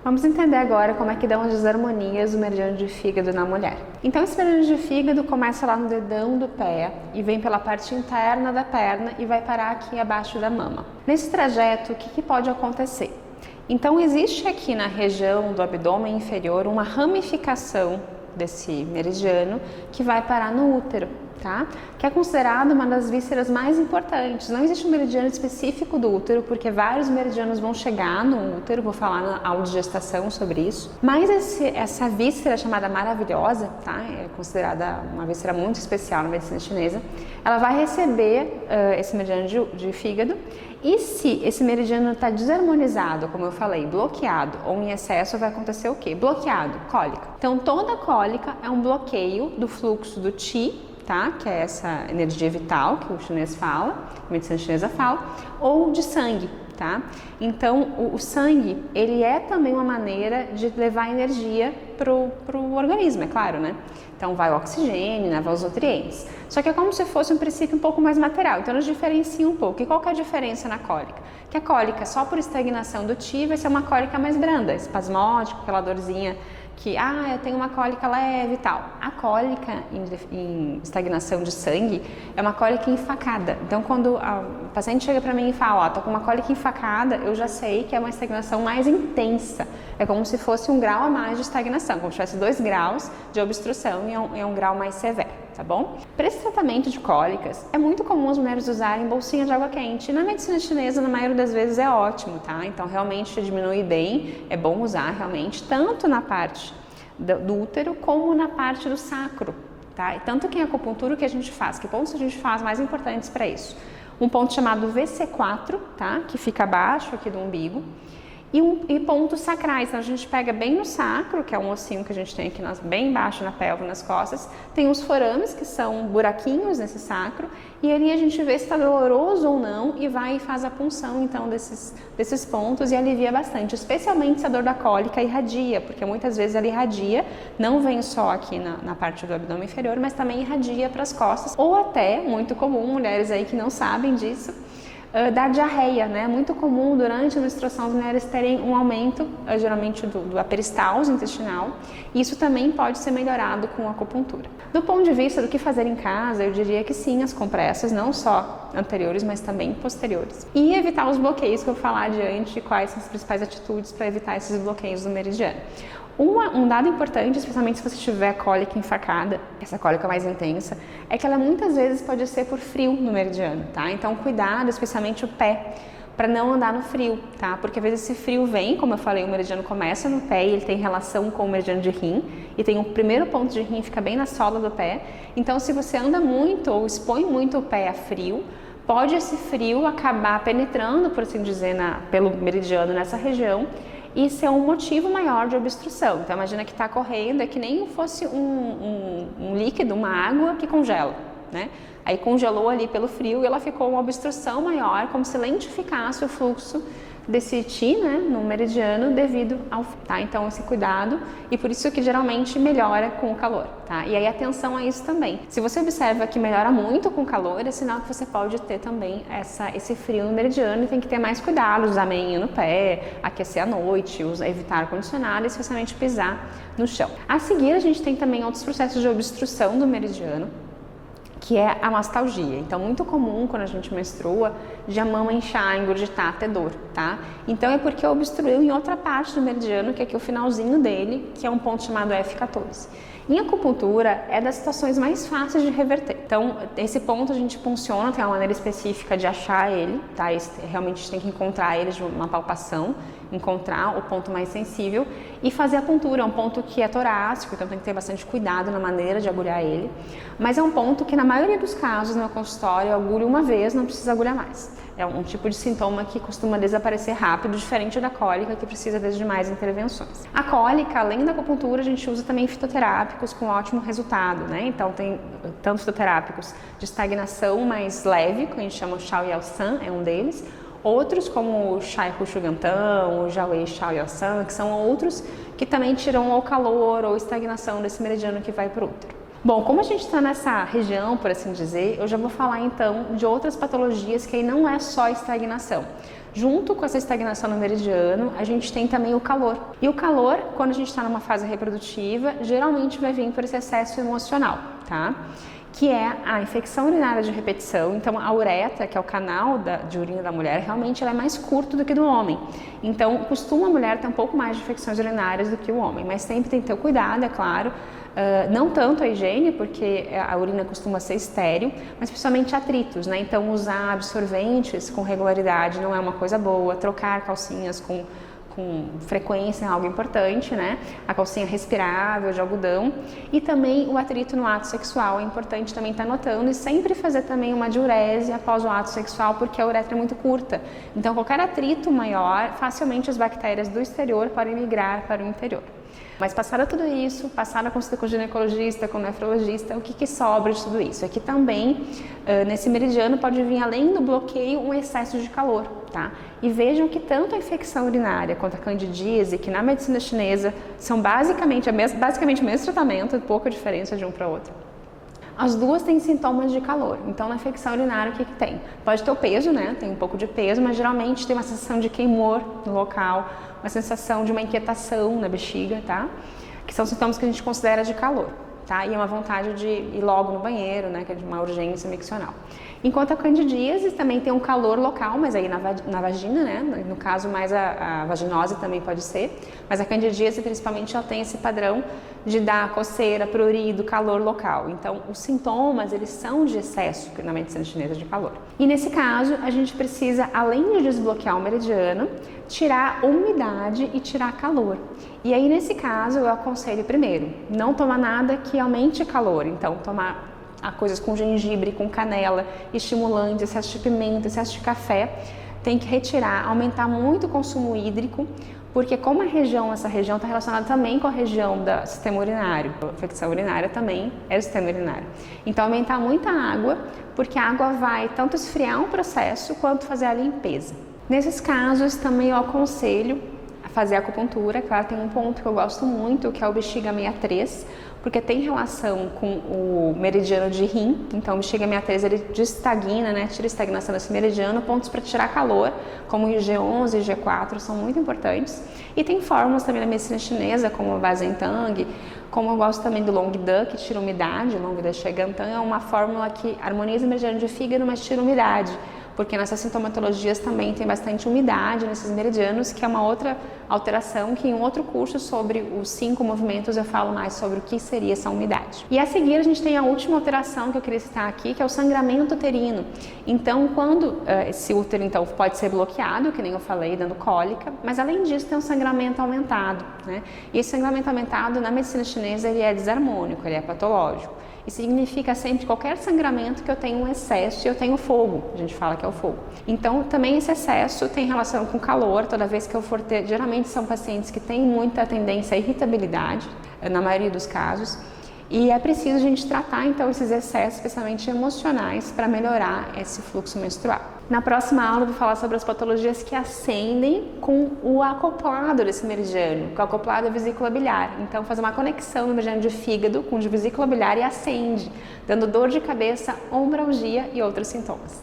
Vamos entender agora como é que dão as desarmonias do meridiano de fígado na mulher. Então esse meridiano de fígado começa lá no dedão do pé e vem pela parte interna da perna e vai parar aqui abaixo da mama. Nesse trajeto, o que pode acontecer? Então existe aqui na região do abdômen inferior uma ramificação desse meridiano que vai parar no útero, tá? Que é considerado uma das vísceras mais importantes. Não existe um meridiano específico do útero, porque vários meridianos vão chegar no útero, vou falar na aula de gestação sobre isso. Mas essa víscera chamada maravilhosa, tá? É considerada uma víscera muito especial na medicina chinesa. Ela vai receber esse meridiano de fígado. E se esse meridiano está desarmonizado, como eu falei, bloqueado ou em excesso, vai acontecer o quê? Bloqueado, cólica. Então toda cólica é um bloqueio do fluxo do Qi, tá? Que é essa energia vital que o chinês fala, a medicina chinesa fala, ou de sangue, tá? Então o sangue, ele é também uma maneira de levar energia pro organismo, é claro, né? Então vai o oxigênio, né? Vai os nutrientes. Só que é como se fosse um princípio um pouco mais material, então eles diferenciam um pouco. E qual que é a diferença na cólica? Que a cólica, só por estagnação do Qi, vai ser uma cólica mais branda, espasmódica, aquela dorzinha que, eu tenho uma cólica leve e tal. A cólica em estagnação de sangue é uma cólica enfacada. Então, quando o paciente chega para mim e fala, tô com uma cólica enfacada, eu já sei que é uma estagnação mais intensa. É como se fosse um grau a mais de estagnação, como se tivesse 2 graus de obstrução e é um grau mais severo, tá bom? Para esse tratamento de cólicas, é muito comum as mulheres usarem bolsinha de água quente. E na medicina chinesa, na maioria das vezes, é ótimo, tá? Então, realmente diminui bem, é bom usar realmente, tanto na parte do útero como na parte do sacro, tá? E tanto que em acupuntura o que a gente faz, que pontos a gente faz mais importantes para isso? Um ponto chamado VC4, tá? Que fica abaixo aqui do umbigo. E pontos sacrais, então a gente pega bem no sacro, que é um ossinho que a gente tem aqui bem embaixo na pelve, nas costas, tem os forames, que são buraquinhos nesse sacro, e ali a gente vê se está doloroso ou não e vai e faz a punção então desses pontos e alivia bastante, especialmente se a dor da cólica irradia, porque muitas vezes ela irradia, não vem só aqui na parte do abdômen inferior, mas também irradia para as costas, ou até, muito comum, mulheres aí que não sabem disso, da diarreia, né? Muito comum durante a menstruação as mulheres terem um aumento, geralmente da peristalse intestinal, e isso também pode ser melhorado com acupuntura. Do ponto de vista do que fazer em casa, eu diria que sim, as compressas, não só anteriores, mas também posteriores. E evitar os bloqueios que eu vou falar adiante, quais são as principais atitudes para evitar esses bloqueios do meridiano. Um dado importante, especialmente se você tiver cólica enfacada, essa cólica mais intensa, é que ela muitas vezes pode ser por frio no meridiano, tá? Então cuidado, especialmente o pé, para não andar no frio, tá? Porque às vezes esse frio vem, como eu falei, o meridiano começa no pé e ele tem relação com o meridiano de rim, e tem o primeiro ponto de rim, fica bem na sola do pé. Então se você anda muito ou expõe muito o pé a frio, pode esse frio acabar penetrando, por assim dizer, pelo meridiano nessa região, e ser um motivo maior de obstrução. Então imagina que está correndo, é que nem fosse um líquido, uma água que congela, né? Aí congelou ali pelo frio e ela ficou uma obstrução maior, como se lentificasse o fluxo desse Qi, né, no meridiano devido ao frio, tá? Então esse cuidado, e por isso que geralmente melhora com o calor, tá? E aí atenção a isso também. Se você observa que melhora muito com o calor, é sinal que você pode ter também esse frio no meridiano e tem que ter mais cuidado, usar meinha no pé, aquecer à noite, evitar ar-condicionado e especialmente pisar no chão. A seguir a gente tem também outros processos de obstrução do meridiano, que é a mastalgia. Então, muito comum quando a gente menstrua, de a mama inchar, engurgitar, ter dor, tá? Então, é porque obstruiu em outra parte do meridiano, que é aqui o finalzinho dele, que é um ponto chamado F14. Em acupuntura, é das situações mais fáceis de reverter. Então, esse ponto a gente funciona, tem uma maneira específica de achar ele, tá? Realmente a gente tem que encontrar ele de uma palpação, encontrar o ponto mais sensível e fazer a puntura. É um ponto que é torácico, então tem que ter bastante cuidado na maneira de agulhar ele. Mas é um ponto que, na maioria dos casos, no meu consultório, eu agulho uma vez, não precisa agulhar mais. É um tipo de sintoma que costuma desaparecer rápido, diferente da cólica, que precisa, às vezes, de mais intervenções. A cólica, além da acupuntura, a gente usa também fitoterápicos com ótimo resultado, né? Então, tem tanto fitoterápicos de estagnação mais leve, que a gente chama o Shaoyao-san, é um deles. Outros, como o Shai Rushugantan, o Jiawei Shaoyao-san, que são outros que também tiram ou calor ou estagnação desse meridiano que vai para o útero. Bom, como a gente está nessa região, por assim dizer, eu já vou falar então de outras patologias que aí não é só estagnação. Junto com essa estagnação no meridiano, a gente tem também o calor. E o calor, quando a gente está numa fase reprodutiva, geralmente vai vir por esse excesso emocional, tá? Que é a infecção urinária de repetição. Então, a uretra, que é o canal de urina da mulher, realmente ela é mais curto do que do homem. Então, costuma a mulher ter um pouco mais de infecções urinárias do que o homem, mas sempre tem que ter cuidado, é claro. Não tanto a higiene, porque a urina costuma ser estéril, mas principalmente atritos, né? Então, usar absorventes com regularidade não é uma coisa boa, trocar calcinhas com frequência é algo importante, né? A calcinha respirável de algodão e também o atrito no ato sexual é importante também estar notando e sempre fazer também uma diurese após o ato sexual, porque a uretra é muito curta. Então, qualquer atrito maior, facilmente as bactérias do exterior podem migrar para o interior. Mas passado tudo isso, passada a consulta com o ginecologista, com o nefrologista, o que sobra de tudo isso? É que também, nesse meridiano, pode vir, além do bloqueio, um excesso de calor, tá? E vejam que tanto a infecção urinária quanto a candidíase, que na medicina chinesa são basicamente o mesmo tratamento, pouca diferença de um para outro. As duas têm sintomas de calor. Então, na infecção urinária, o que tem? Pode ter o peso, né? Tem um pouco de peso, mas geralmente tem uma sensação de queimor no local, uma sensação de uma inquietação na bexiga, tá? Que são sintomas que a gente considera de calor, tá? E é uma vontade de ir logo no banheiro, né? Que é de uma urgência miccional. Enquanto a candidíase também tem um calor local, mas aí na vagina, né? No caso, mais a vaginose também pode ser. Mas a candidíase, principalmente, ela tem esse padrão de dar coceira, prurido, calor local. Então, os sintomas, eles são de excesso na medicina chinesa de calor. E nesse caso, a gente precisa, além de desbloquear o meridiano, tirar umidade e tirar calor. E aí, nesse caso, eu aconselho primeiro, não tomar nada que aumente calor. Então, tomar coisas com gengibre, com canela, estimulantes, excesso de pimenta, excesso de café. Tem que retirar, aumentar muito o consumo hídrico, porque como essa região está relacionada também com a região do sistema urinário, a infecção urinária também é o sistema urinário. Então, aumentar muita água, porque a água vai tanto esfriar um processo, quanto fazer a limpeza. Nesses casos, também eu aconselho a fazer acupuntura. Claro, tem um ponto que eu gosto muito, que é o bexiga 63, porque tem relação com o meridiano de rim. Então, o bexiga 63 ele destagna, né? Tira a estagnação desse meridiano. Pontos para tirar calor, como o G11 e G4, são muito importantes. E tem fórmulas também na medicina chinesa, como o Bazentang, como eu gosto também do Long De, que tira umidade. O Long De Shegantan é uma fórmula que harmoniza o meridiano de fígado, mas tira umidade, porque nessas sintomatologias também tem bastante umidade nesses meridianos, que é uma outra alteração que em um outro curso sobre os 5 movimentos eu falo mais sobre o que seria essa umidade. E a seguir a gente tem a última alteração que eu queria citar aqui, que é o sangramento uterino. Então, quando esse útero então pode ser bloqueado, que nem eu falei, dando cólica, mas além disso tem um sangramento aumentado, né? E esse sangramento aumentado na medicina chinesa ele é desarmônico, ele é patológico. E significa sempre qualquer sangramento que eu tenho um excesso e eu tenho fogo, a gente fala que é o fogo. Então, também esse excesso tem relação com calor, toda vez que eu for ter, geralmente são pacientes que têm muita tendência à irritabilidade, na maioria dos casos, e é preciso a gente tratar então esses excessos, especialmente emocionais, para melhorar esse fluxo menstrual. Na próxima aula eu vou falar sobre as patologias que ascendem com o acoplado desse meridiano, com o acoplado da vesícula biliar. Então, fazer uma conexão no meridiano de fígado com o de vesícula biliar e ascende, dando dor de cabeça, ombralgia e outros sintomas.